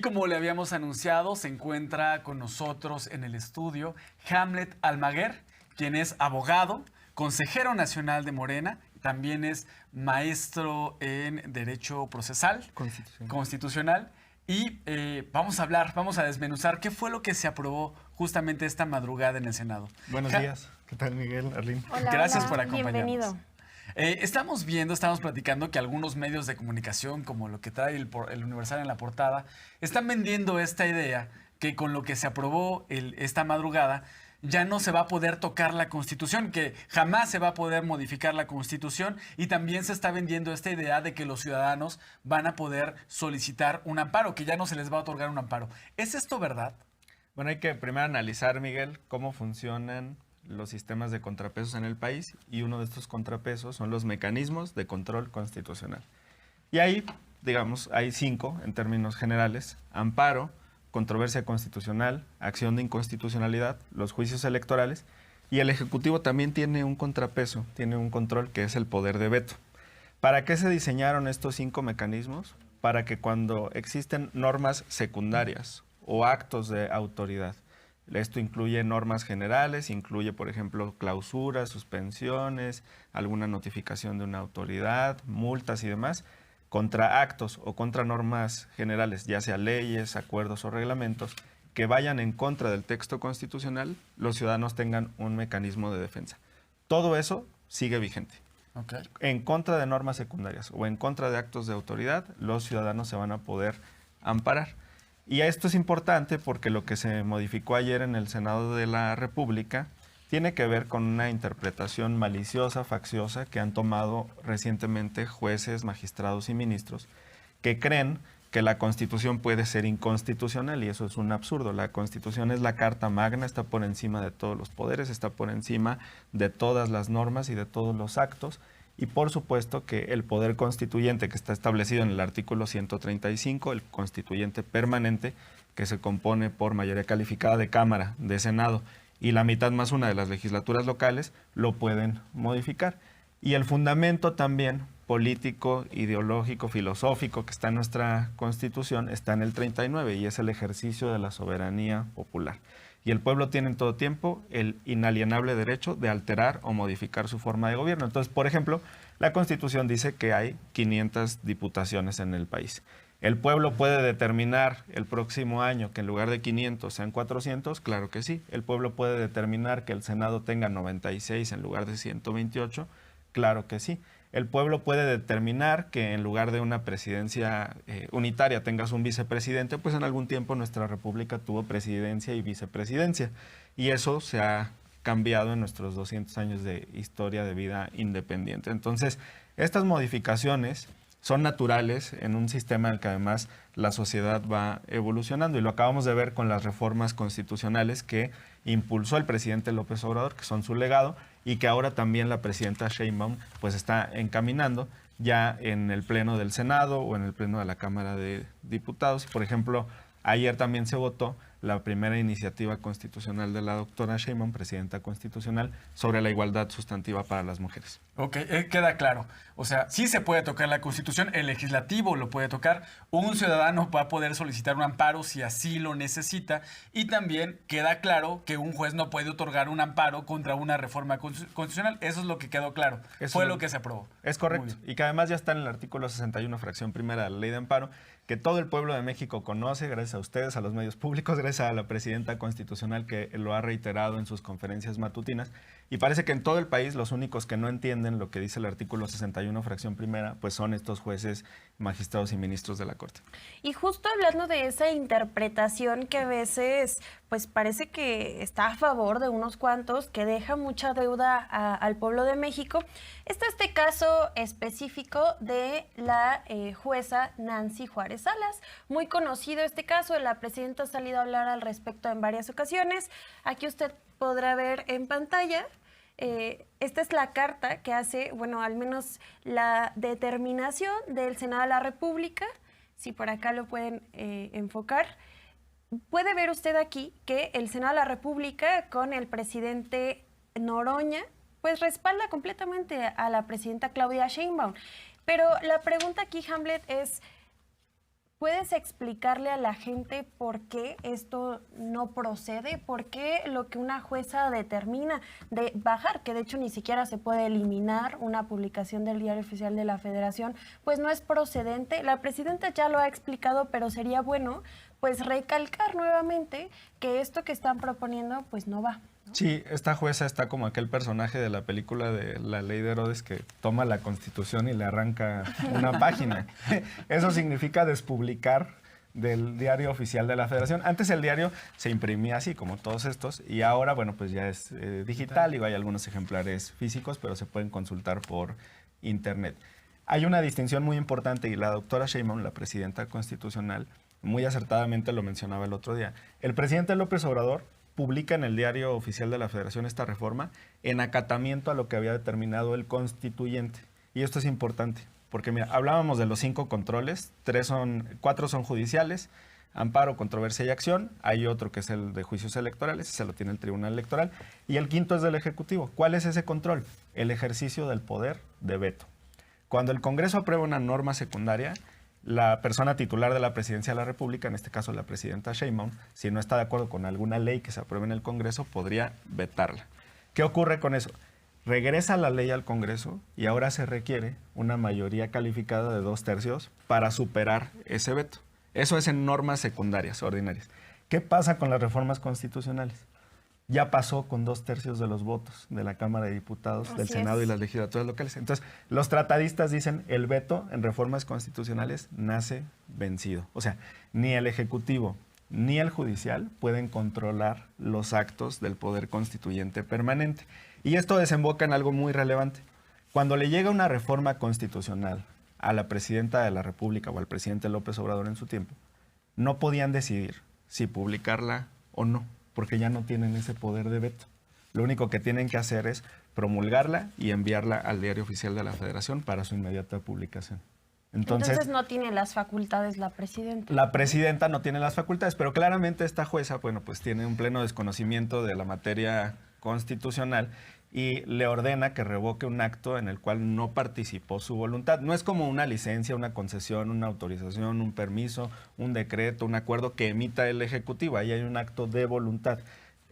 Como le habíamos anunciado, se encuentra con nosotros en el estudio Hamlet Almaguer, quien es abogado, consejero nacional de Morena, también es maestro en Derecho Procesal Constitucional. Y vamos a desmenuzar qué fue lo que se aprobó justamente esta madrugada en el Senado. Buenos días. ¿Qué tal, Miguel, Arlene? Hola, Gracias hola. por acompañarnos. Bienvenido. Estamos platicando que algunos medios de comunicación, como lo que trae el Universal en la portada, están vendiendo esta idea que con lo que se aprobó esta madrugada ya no se va a poder tocar la Constitución, que jamás se va a poder modificar la Constitución, y también se está vendiendo esta idea de que los ciudadanos van a poder solicitar un amparo, que ya no se les va a otorgar un amparo. ¿Es esto verdad? Bueno, hay que primero analizar, Miguel, cómo funcionan los sistemas de contrapesos en el país, y uno de estos contrapesos son los mecanismos de control constitucional. Y ahí, digamos, hay 5 en términos generales: amparo, controversia constitucional, acción de inconstitucionalidad, los juicios electorales, y el Ejecutivo también tiene un contrapeso, tiene un control, que es el poder de veto. ¿Para qué se diseñaron estos 5 mecanismos? Para que cuando existen normas secundarias o actos de autoridad, esto incluye normas generales, incluye, por ejemplo, clausuras, suspensiones, alguna notificación de una autoridad, multas y demás, contra actos o contra normas generales, ya sea leyes, acuerdos o reglamentos, que vayan en contra del texto constitucional, los ciudadanos tengan un mecanismo de defensa. Todo eso sigue vigente. Okay. En contra de normas secundarias o en contra de actos de autoridad, los ciudadanos se van a poder amparar. Y esto es importante porque lo que se modificó ayer en el Senado de la República tiene que ver con una interpretación maliciosa, facciosa, que han tomado recientemente jueces, magistrados y ministros, que creen que la Constitución puede ser inconstitucional, y eso es un absurdo. La Constitución es la Carta Magna, está por encima de todos los poderes, está por encima de todas las normas y de todos los actos. Y por supuesto que el poder constituyente, que está establecido en el artículo 135, el constituyente permanente, que se compone por mayoría calificada de Cámara, de Senado y la mitad más una de las legislaturas locales, lo pueden modificar. Y el fundamento también político, ideológico, filosófico que está en nuestra Constitución está en el 39, y es el ejercicio de la soberanía popular. Y el pueblo tiene en todo tiempo el inalienable derecho de alterar o modificar su forma de gobierno. Entonces, por ejemplo, la Constitución dice que hay 500 diputaciones en el país. ¿El pueblo puede determinar el próximo año que en lugar de 500 sean 400? Claro que sí. ¿El pueblo puede determinar que el Senado tenga 96 en lugar de 128? Claro que sí. El pueblo puede determinar que en lugar de una presidencia unitaria tengas un vicepresidente, pues en algún tiempo nuestra república tuvo presidencia y vicepresidencia. Y eso se ha cambiado en nuestros 200 años de historia de vida independiente. Entonces, estas modificaciones son naturales en un sistema en el que además la sociedad va evolucionando, y lo acabamos de ver con las reformas constitucionales que impulsó el presidente López Obrador, que son su legado, y que ahora también la presidenta Sheinbaum pues está encaminando ya en el Pleno del Senado o en el Pleno de la Cámara de Diputados. Por ejemplo, ayer también se votó la primera iniciativa constitucional de la doctora Sheinbaum, presidenta constitucional, sobre la igualdad sustantiva para las mujeres. Ok, queda claro. O sea, sí se puede tocar la Constitución, el legislativo lo puede tocar, un ciudadano va a poder solicitar un amparo si así lo necesita, y también queda claro que un juez no puede otorgar un amparo contra una reforma constitucional. Eso es lo que quedó claro. Fue lo que se aprobó. Es correcto. Y que además ya está en el artículo 61, fracción primera de la Ley de Amparo, que todo el pueblo de México conoce, gracias a ustedes, a los medios públicos, gracias a la presidenta constitucional que lo ha reiterado en sus conferencias matutinas. Y parece que en todo el país los únicos que no entienden lo que dice el artículo 61, fracción primera, pues son estos jueces, magistrados y ministros de la Corte. Y justo hablando de esa interpretación que a veces pues parece que está a favor de unos cuantos, que deja mucha deuda al pueblo de México, está este caso específico de la jueza Nancy Juárez Salas. Muy conocido este caso, la presidenta ha salido a hablar al respecto en varias ocasiones. Aquí usted podrá ver en pantalla. Esta es la carta que hace, bueno, al menos la determinación del Senado de la República. Si por acá lo pueden enfocar. Puede ver usted aquí que el Senado de la República, con el presidente Noroña, pues respalda completamente a la presidenta Claudia Sheinbaum. Pero la pregunta aquí, Hamlet, es ¿Puedes explicarle a la gente por qué esto no procede? ¿Por qué lo que una jueza determina de bajar, que de hecho ni siquiera se puede eliminar una publicación del Diario Oficial de la Federación, pues no es procedente? La presidenta ya lo ha explicado, pero sería bueno pues recalcar nuevamente que esto que están proponiendo pues no va. Sí, esta jueza está como aquel personaje de la película de La Ley de Herodes que toma la Constitución y le arranca una página. Eso significa despublicar del Diario Oficial de la Federación. Antes el diario se imprimía así, como todos estos, y ahora, bueno, pues ya es digital y hay algunos ejemplares físicos, pero se pueden consultar por internet. Hay una distinción muy importante y la doctora Sheinbaum, la presidenta constitucional, muy acertadamente lo mencionaba el otro día. El presidente López Obrador publica en el Diario Oficial de la Federación esta reforma en acatamiento a lo que había determinado el constituyente. Y esto es importante, porque mira, hablábamos de los 5 controles, 4 son judiciales, amparo, controversia y acción. Hay otro que es el de juicios electorales, se lo tiene el Tribunal Electoral. Y el 5º es del Ejecutivo. ¿Cuál es ese control? El ejercicio del poder de veto. Cuando el Congreso aprueba una norma secundaria, la persona titular de la Presidencia de la República, en este caso la presidenta Sheinbaum, si no está de acuerdo con alguna ley que se apruebe en el Congreso, podría vetarla. ¿Qué ocurre con eso? Regresa la ley al Congreso y ahora se requiere una mayoría calificada de 2/3 para superar ese veto. Eso es en normas secundarias, ordinarias. ¿Qué pasa con las reformas constitucionales? Ya pasó con 2/3 de los votos de la Cámara de Diputados, del Senado y las legislaturas locales. Entonces, los tratadistas dicen el veto en reformas constitucionales nace vencido. O sea, ni el Ejecutivo ni el Judicial pueden controlar los actos del poder constituyente permanente. Y esto desemboca en algo muy relevante. Cuando le llega una reforma constitucional a la presidenta de la República o al presidente López Obrador en su tiempo, no podían decidir si publicarla o no, porque ya no tienen ese poder de veto. Lo único que tienen que hacer es promulgarla y enviarla al Diario Oficial de la Federación para su inmediata publicación. Entonces no tiene las facultades la presidenta. La presidenta no tiene las facultades, pero claramente esta jueza, bueno, pues tiene un pleno desconocimiento de la materia constitucional y le ordena que revoque un acto en el cual no participó su voluntad. No es como una licencia, una concesión, una autorización, un permiso, un decreto, un acuerdo que emita el Ejecutivo. Ahí hay un acto de voluntad.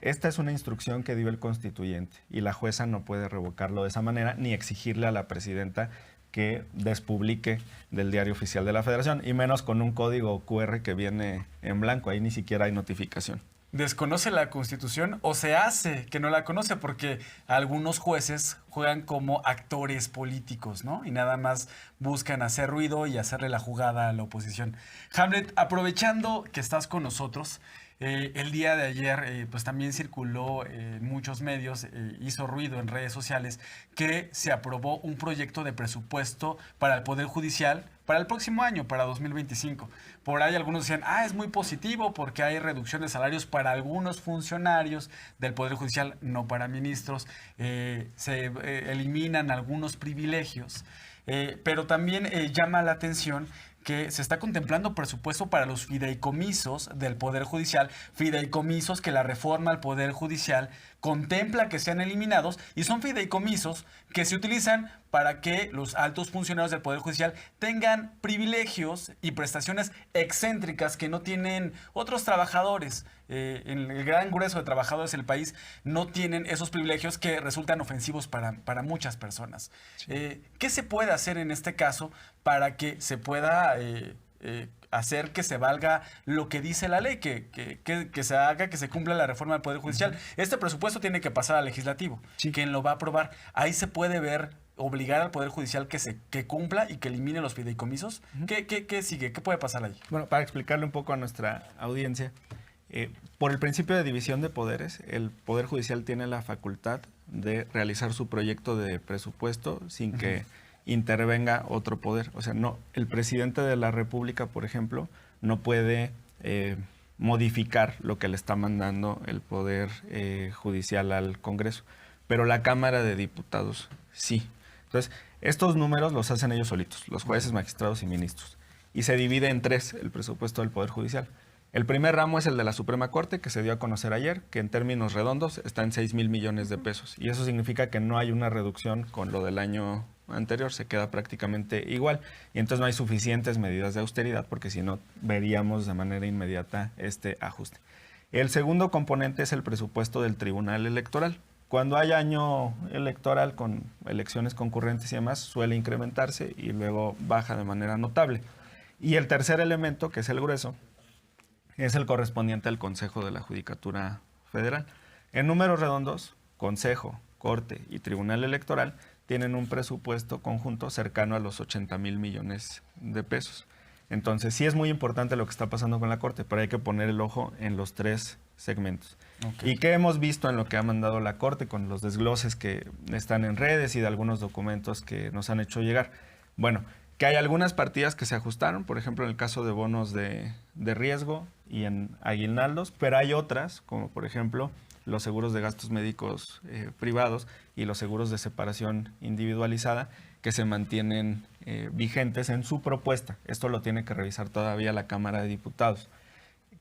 Esta es una instrucción que dio el constituyente y la jueza no puede revocarlo de esa manera ni exigirle a la presidenta que despublique del Diario Oficial de la Federación, y menos con un código QR que viene en blanco. Ahí ni siquiera hay notificación. ¿Desconoce la Constitución o se hace que no la conoce? Porque algunos jueces juegan como actores políticos, ¿no? Y nada más buscan hacer ruido y hacerle la jugada a la oposición. Hamlet, aprovechando que estás con nosotros, el día de ayer pues también circuló en muchos medios, hizo ruido en redes sociales, que se aprobó un proyecto de presupuesto para el Poder Judicial para el próximo año, para 2025. Por ahí algunos decían, es muy positivo porque hay reducción de salarios para algunos funcionarios del Poder Judicial, no para ministros. Se eliminan algunos privilegios. Pero también llama la atención que se está contemplando presupuesto para los fideicomisos del Poder Judicial, fideicomisos que la reforma al Poder Judicial contempla que sean eliminados, y son fideicomisos que se utilizan para que los altos funcionarios del Poder Judicial tengan privilegios y prestaciones excéntricas que no tienen otros trabajadores. En el gran grueso de trabajadores del país no tienen esos privilegios que resultan ofensivos para muchas personas. Sí. ¿Qué se puede hacer en este caso para que se pueda hacer que se valga lo que dice la ley, que se haga, que se cumpla la reforma del Poder Judicial? Uh-huh. Este presupuesto tiene que pasar al legislativo. Sí. ¿Quién lo va a aprobar? Ahí se puede ver, obligar al Poder Judicial que cumpla y que elimine los fideicomisos. Uh-huh. ¿Qué sigue? ¿Qué puede pasar ahí? Bueno, para explicarle un poco a nuestra audiencia, por el principio de división de poderes, el Poder Judicial tiene la facultad de realizar su proyecto de presupuesto sin uh-huh. que intervenga otro poder. O sea, no, el presidente de la República, por ejemplo, no puede modificar lo que le está mandando el Poder Judicial al Congreso, pero la Cámara de Diputados sí. Entonces, estos números los hacen ellos solitos, los jueces, magistrados y ministros, y se divide en 3 el presupuesto del Poder Judicial. El primer ramo es el de la Suprema Corte, que se dio a conocer ayer, que en términos redondos está en 6,000 millones de pesos. Y eso significa que no hay una reducción con lo del año anterior, se queda prácticamente igual. Y entonces no hay suficientes medidas de austeridad porque si no veríamos de manera inmediata este ajuste. El segundo componente es el presupuesto del Tribunal Electoral. Cuando hay año electoral con elecciones concurrentes y demás, suele incrementarse y luego baja de manera notable. Y el tercer elemento, que es el grueso, es el correspondiente al Consejo de la Judicatura Federal. En números redondos, Consejo, Corte y Tribunal Electoral tienen un presupuesto conjunto cercano a los 80,000 millones de pesos. Entonces, sí es muy importante lo que está pasando con la Corte, pero hay que poner el ojo en los tres segmentos. Okay. ¿Y qué hemos visto en lo que ha mandado la Corte con los desgloses que están en redes y de algunos documentos que nos han hecho llegar? Bueno, que hay algunas partidas que se ajustaron, por ejemplo, en el caso de bonos de riesgo y en aguinaldos, pero hay otras, como por ejemplo los seguros de gastos médicos privados y los seguros de separación individualizada, que se mantienen vigentes en su propuesta. Esto lo tiene que revisar todavía la Cámara de Diputados.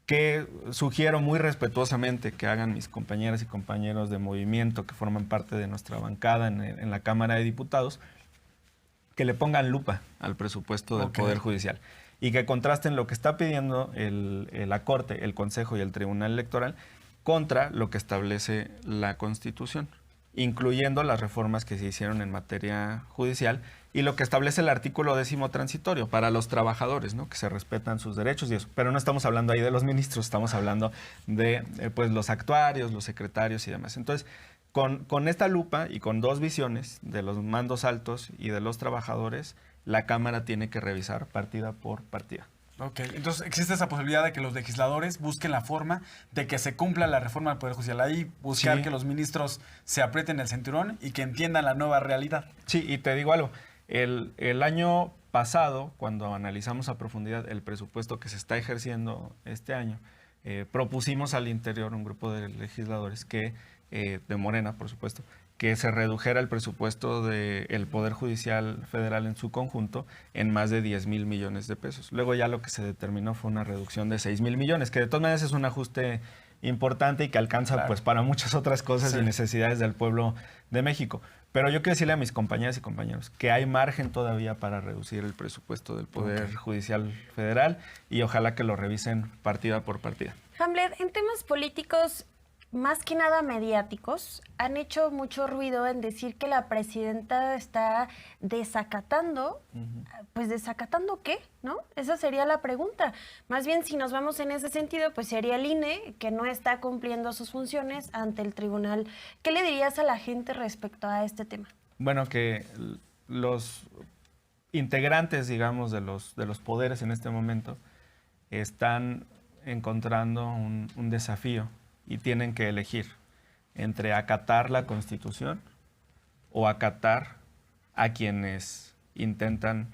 Que sugiero muy respetuosamente que hagan mis compañeras y compañeros de movimiento que forman parte de nuestra bancada en la Cámara de Diputados, que le pongan lupa al presupuesto del Poder Judicial y que contrasten lo que está pidiendo la Corte, el Consejo y el Tribunal Electoral contra lo que establece la Constitución, incluyendo las reformas que se hicieron en materia judicial y lo que establece el artículo 10º transitorio para los trabajadores, ¿no? Que se respetan sus derechos y eso. Pero no estamos hablando ahí de los ministros, estamos hablando de pues, los actuarios, los secretarios y demás. Entonces, con esta lupa y con dos visiones de los mandos altos y de los trabajadores, la Cámara tiene que revisar partida por partida. Ok, entonces existe esa posibilidad de que los legisladores busquen la forma de que se cumpla la reforma del Poder Judicial. Ahí buscar que los ministros se aprieten el cinturón y que entiendan la nueva realidad. Sí, y te digo algo, el año pasado, cuando analizamos a profundidad el presupuesto que se está ejerciendo este año, propusimos al interior un grupo de legisladores que de Morena, por supuesto, que se redujera el presupuesto del Poder Judicial Federal en su conjunto en más de 10,000 millones de pesos. Luego ya lo que se determinó fue una reducción de 6,000 millones, que de todas maneras es un ajuste importante y que alcanza pues para muchas otras cosas y necesidades del pueblo de México. Pero yo quiero decirle a mis compañeras y compañeros que hay margen todavía para reducir el presupuesto del Poder Judicial Federal y ojalá que lo revisen partida por partida. Hamlet, en temas políticos, más que nada mediáticos, han hecho mucho ruido en decir que la presidenta está desacatando, pues ¿desacatando qué? ¿No? Esa sería la pregunta. Más bien, si nos vamos en ese sentido, pues sería el INE que no está cumpliendo sus funciones ante el tribunal. ¿Qué le dirías a la gente respecto a este tema? Bueno, que los integrantes, digamos, de los poderes en este momento están encontrando un desafío y tienen que elegir entre acatar la Constitución o acatar a quienes intentan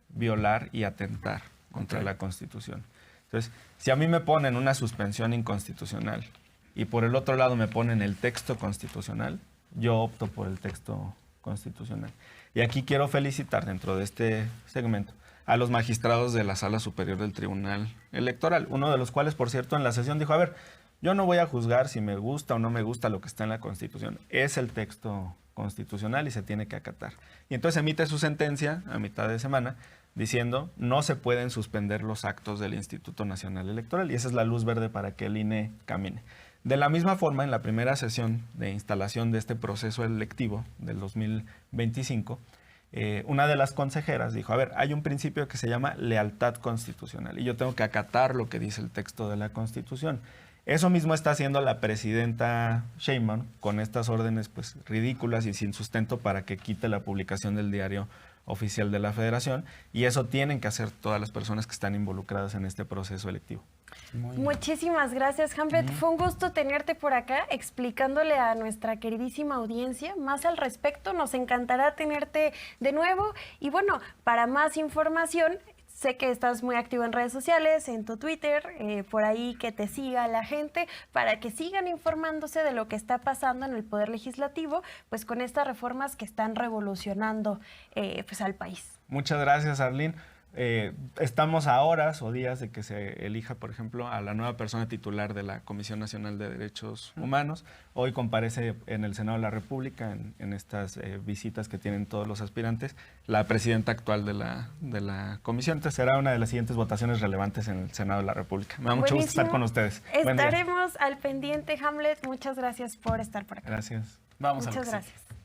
violar y atentar contra la Constitución. Entonces, si a mí me ponen una suspensión inconstitucional y por el otro lado me ponen el texto constitucional, yo opto por el texto constitucional. Y aquí quiero felicitar dentro de este segmento a los magistrados de la Sala Superior del Tribunal Electoral, uno de los cuales, por cierto, en la sesión dijo, a ver, yo no voy a juzgar si me gusta o no me gusta lo que está en la Constitución. Es el texto constitucional y se tiene que acatar. Y entonces emite su sentencia a mitad de semana diciendo no se pueden suspender los actos del Instituto Nacional Electoral y esa es la luz verde para que el INE camine. De la misma forma, en la primera sesión de instalación de este proceso electivo del 2025, una de las consejeras dijo, a ver, hay un principio que se llama lealtad constitucional y yo tengo que acatar lo que dice el texto de la Constitución. Eso mismo está haciendo la presidenta Sheinbaum con estas órdenes pues, ridículas y sin sustento para que quite la publicación del Diario Oficial de la Federación y eso tienen que hacer todas las personas que están involucradas en este proceso electivo. Muchísimas gracias, Hamlet. Fue un gusto tenerte por acá explicándole a nuestra queridísima audiencia más al respecto. Nos encantará tenerte de nuevo y bueno, para más información, sé que estás muy activo en redes sociales, en tu Twitter, por ahí que te siga la gente, para que sigan informándose de lo que está pasando en el Poder Legislativo, pues con estas reformas que están revolucionando pues al país. Muchas gracias, Arlene. Estamos a horas o días de que se elija, por ejemplo, a la nueva persona titular de la Comisión Nacional de Derechos Humanos. Hoy comparece en el Senado de la República, en estas visitas que tienen todos los aspirantes, la presidenta actual de la comisión. Entonces será una de las siguientes votaciones relevantes en el Senado de la República. Me da mucho gusto estar con ustedes. Estaremos al pendiente, Hamlet. Muchas gracias por estar por acá. Gracias. Vamos Muchas a lo que sigue. gracias.